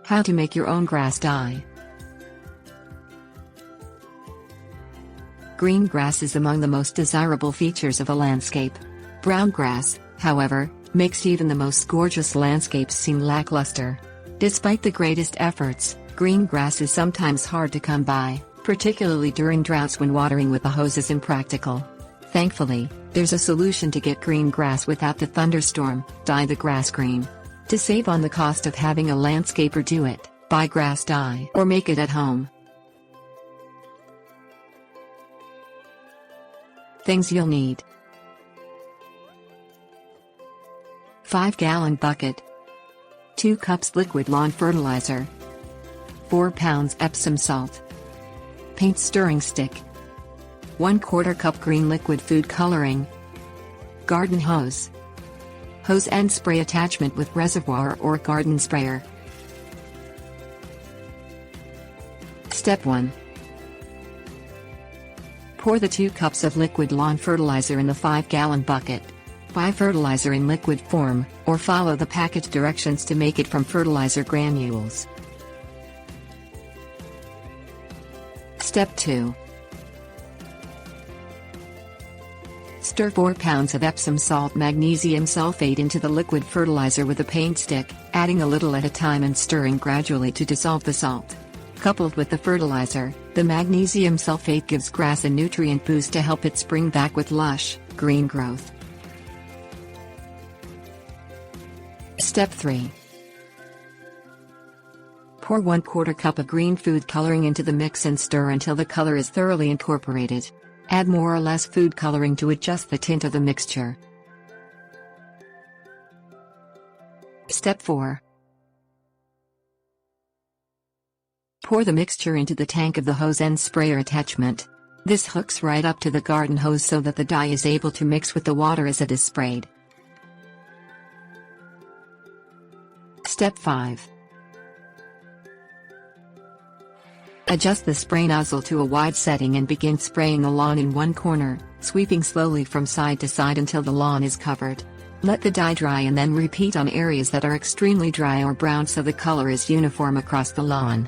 How to make your own grass dye. Green grass is among the most desirable features of a landscape. Brown grass, however, makes even the most gorgeous landscapes seem lackluster. Despite the greatest efforts, green grass is sometimes hard to come by, particularly during droughts when watering with a hose is impractical. Thankfully, there's a solution to get green grass without the thunderstorm: dye the grass green. To save on the cost of having a landscaper do it, buy grass dye or make it at home. Things you'll need: 5-gallon bucket, 2 cups liquid lawn fertilizer, 4 pounds Epsom salt, paint stirring stick, 1/4 cup green liquid food coloring, garden hose, hose and spray attachment with reservoir or garden sprayer. Step 1. Pour the 2 cups of liquid lawn fertilizer in the 5-gallon bucket. Buy fertilizer in liquid form, or follow the package directions to make it from fertilizer granules. Step 2. Stir 4 pounds of Epsom salt magnesium sulfate into the liquid fertilizer with a paint stick, adding a little at a time and stirring gradually to dissolve the salt. Coupled with the fertilizer, the magnesium sulfate gives grass a nutrient boost to help it spring back with lush, green growth. Step 3. Pour 1/4 cup of green food coloring into the mix and stir until the color is thoroughly incorporated. Add more or less food coloring to adjust the tint of the mixture. Step 4. Pour the mixture into the tank of the hose and sprayer attachment. This hooks right up to the garden hose so that the dye is able to mix with the water as it is sprayed. Step 5. Adjust the spray nozzle to a wide setting and begin spraying the lawn in one corner, sweeping slowly from side to side until the lawn is covered. Let the dye dry and then repeat on areas that are extremely dry or brown so the color is uniform across the lawn.